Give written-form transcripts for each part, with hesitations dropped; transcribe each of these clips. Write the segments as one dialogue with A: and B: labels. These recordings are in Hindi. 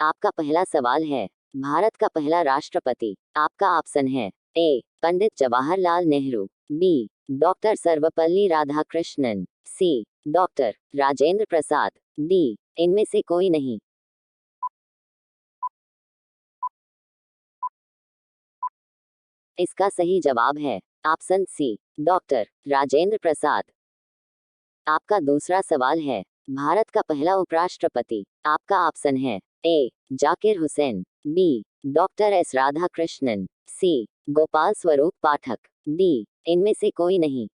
A: आपका पहला सवाल है, भारत का पहला राष्ट्रपति। आपका ऑप्शन है ए पंडित जवाहरलाल नेहरू, बी डॉक्टर सर्वपल्ली राधाकृष्णन, सी डॉक्टर राजेंद्र प्रसाद, डी इनमें से कोई नहीं। इसका सही जवाब है ऑप्शन सी डॉक्टर राजेंद्र प्रसाद। आपका दूसरा सवाल है, भारत का पहला उपराष्ट्रपति। आपका ऑप्शन है A Zakir Hussain, B doctor S Radhakrishnan, C Gopal Swarup Pathak, D इनमें से कोई नहीं।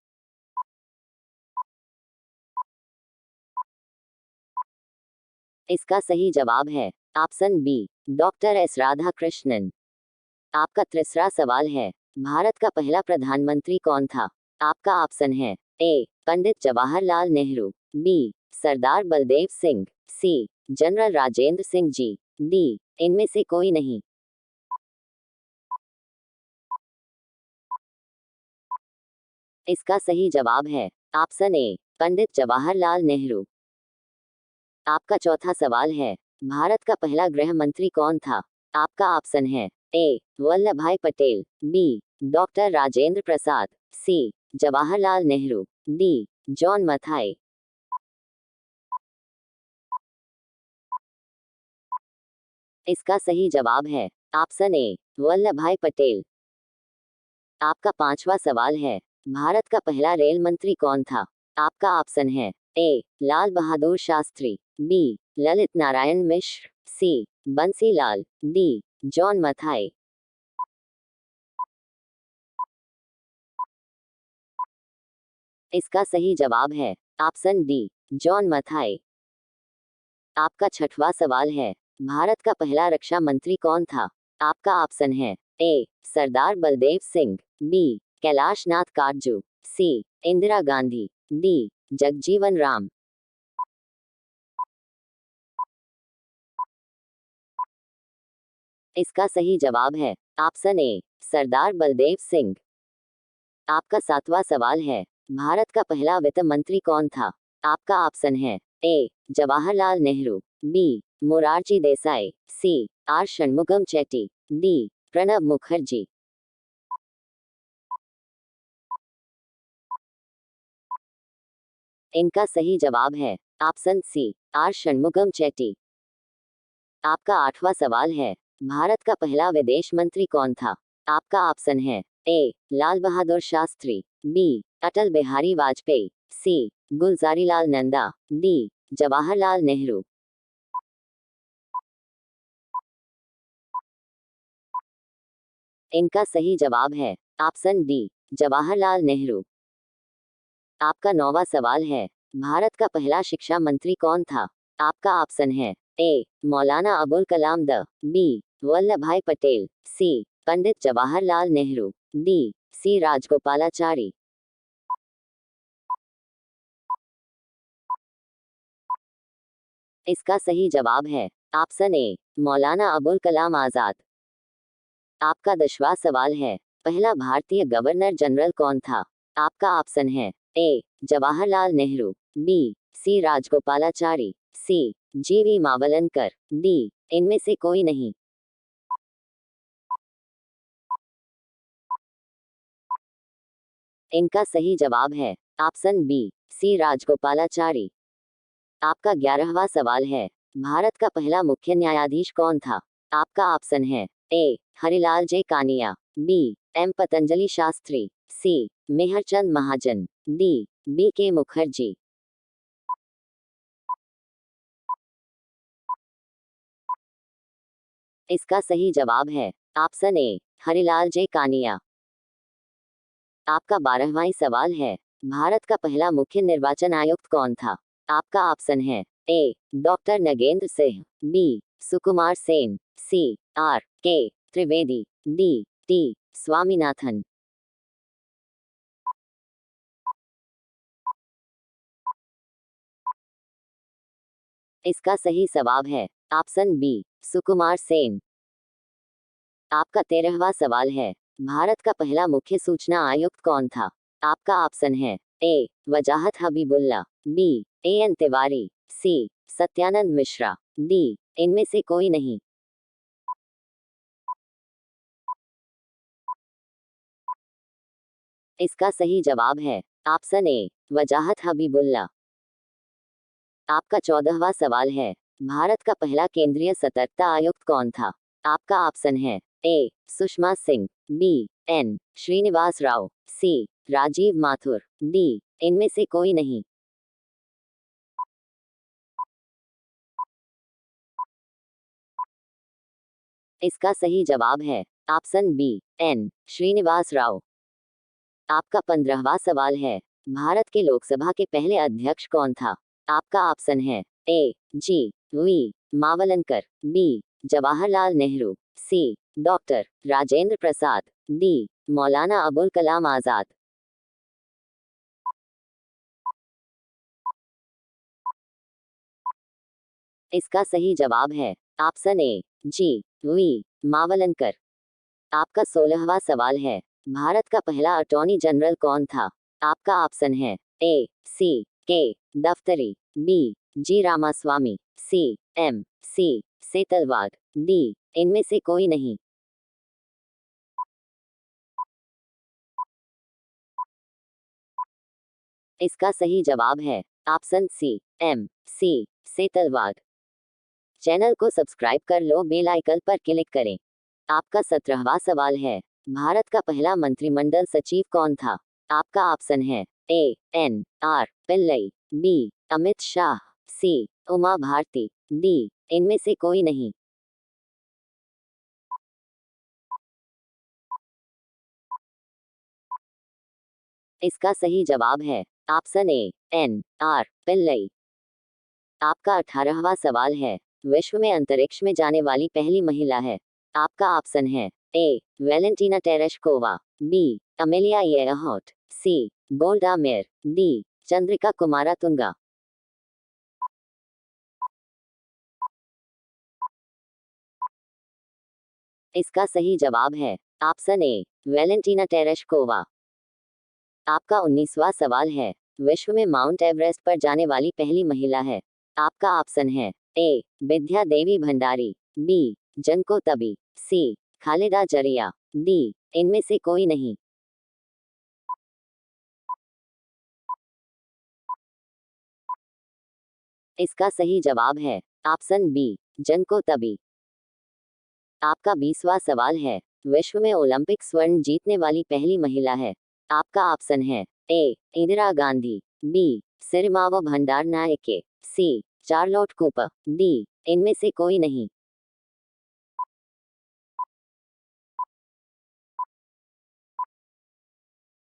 A: इसका सही जवाब है option B doctor S Radhakrishnan. आपका तीसरा सवाल है, भारत का पहला प्रधानमंत्री कौन था। आपका ऑप्शन है ए पंडित जवाहरलाल नेहरू, बी सरदार बलदेव सिंह, सी जनरल राजेंद्र सिंह जी, डी इनमें से कोई नहीं। इसका सही जवाब है ऑप्शन ए पंडित जवाहरलाल नेहरू। आपका चौथा सवाल है, भारत का पहला गृह मंत्री कौन था। आपका ऑप्शन है ए वल्लभ भाई पटेल, बी डॉक्टर राजेंद्र प्रसाद, सी जवाहरलाल नेहरू, डी जॉन मथाई। इसका सही जवाब है ऑप्शन ए वल्लभ भाई पटेल। आपका पांचवा सवाल है, भारत का पहला रेल मंत्री कौन था। आपका ऑप्शन है ए लाल बहादुर शास्त्री, बी ललित नारायण मिश्र, सी बंसीलाल, डी जॉन मथाई। इसका सही जवाब है ऑप्शन डी जॉन मथाई। आपका छठवां सवाल है, भारत का पहला रक्षा मंत्री कौन था। आपका ऑप्शन है ए सरदार बलदेव सिंह, बी कैलाश नाथ काटजू, सी इंदिरा गांधी, डी जगजीवन राम। इसका सही जवाब है ऑप्शन ए सरदार बलदेव सिंह। आपका सातवां सवाल है, भारत का पहला वित्त मंत्री कौन था। आपका ऑप्शन है A Jawaharlal Nehru, B Morarji Desai, C R Shanmukham Chetty, D Pranab Mukherjee. इनका सही जवाब है option C R Shanmukham Chetty. आपका आठवां सवाल है, भारत का पहला विदेश मंत्री कौन था। आपका ऑप्शन है ए लाल बहादुर शास्त्री, बी अटल बिहारी वाजपेयी, सी गुलजारीलाल नंदा, डी जवाहरलाल नेहरू। इनका सही जवाब है ऑप्शन डी जवाहरलाल नेहरू। आपका नौवां सवाल है, भारत का पहला शिक्षा मंत्री कौन था। आपका ऑप्शन है ए मौलाना अबुल कलाम द, बी वल्लभ भाई पटेल, सी पंडित जवाहरलाल नेहरू, डी सी राजगोपालाचारी। इसका सही जवाब है ऑप्शन ए मौलाना अबुल कलाम आजाद। आपका 10वां सवाल है, पहला भारतीय गवर्नर जनरल कौन था। आपका ऑप्शन है A Jawaharlal Nehru, B C Rajagopalachari, सी जीवी मावलंकर, डी इनमें से कोई नहीं। इनका सही जवाब है ऑप्शन बी सी राजगोपालाचारी। आपका 11वां सवाल है, भारत का पहला मुख्य न्यायाधीश कौन था। आपका ऑप्शन है ए हरिलाल जे कानिया, बी एम पतंजलि शास्त्री, सी मेहरचंद महाजन, डी बी के मुखर्जी। इसका सही जवाब है ऑप्शन ए हरिलाल जे कानिया। आपका 12वां सवाल है, भारत का पहला मुख्य निर्वाचन आयुक्त कौन था। आपका ऑप्शन है ए doctor Nagendra Singh, B Sukumar Sen, C R के त्रिवेदी, डी टी स्वामीनाथन। इसका सही जवाब है ऑप्शन बी सुकुमार सेन। आपका 13वां सवाल है, भारत का पहला मुख्य सूचना आयुक्त कौन था। आपका ऑप्शन है ए वजाहत Habibullah, B A N Tiwari, C Satyanand Mishra, D इनमें से कोई नहीं। इसका सही जवाब है ऑप्शन ए वजाहत हबीबुल्ला। आपका 14वां सवाल है, भारत का पहला केंद्रीय सतर्कता आयुक्त कौन था? आपका ऑप्शन है A Sushma Singh, B N Srinivas Rao, C Rajiv Mathur, D इनमें से कोई नहीं। इसका सही जवाब है option B N Srinivas Rao. आपका 15वां सवाल है, भारत के लोकसभा के पहले अध्यक्ष कौन था? आपका ऑप्शन है A G V Mavalankar, B Jawaharlal Nehru, C doctor Rajendra Prasad, D Maulana Abul Kalam Azad. इसका सही जवाब है option A G V Mavalankar. आपका 16वां सवाल है, भारत का पहला अटॉर्नी जनरल कौन था? आपका ऑप्शन है ए C K Daphtary, B G Ramaswamy, C M C Setalvad, D इनमें से कोई नहीं। इसका सही जवाब है option C M C Setalvad. Channel को सब्सक्राइब कर लो, बेल आइकन पर क्लिक करें। आपका 17वां सवाल है, भारत का पहला मंत्रिमंडल सचिव कौन था? आपका ऑप्शन है A N R Pillai, B Amit Shah, C Uma Bharti, D इनमें से कोई नहीं। इसका सही जवाब है option A N R Pillai. आपका 18वां सवाल है, विश्व में अंतरिक्ष में जाने वाली पहली महिला है। आपका ऑप्शन है ए वेलेंटीना तेरेश्कोवा, बी अमेलिया एयरहॉट, सी गोल्डा मेयर, डी चंद्रिका कुमारातुंगा। इसका सही जवाब है ऑप्शन ए वेलेंटीना तेरेश्कोवा। आपका 19वां सवाल है, विश्व में माउंट एवरेस्ट पर जाने वाली पहली महिला है। आपका ऑप्शन है ए विद्या देवी भंडारी, बी जनको तबी, सी खालिदा जरिया, डी इनमें से कोई नहीं। इसका सही जवाब है ऑप्शन बी जनको तबी। आपका 20वां सवाल है, विश्व में ओलंपिक स्वर्ण जीतने वाली पहली महिला है। आपका ऑप्शन है A Indira Gandhi, B Sirimavo Bandaranaike, C Charlotte Cooper, D इनमें से कोई नहीं।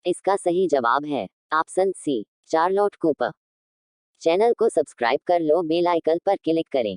A: इसका सही जवाब है option C Charlotte Cooper. Channel को सब्सक्राइब कर लो, बेल आइकन पर क्लिक करें।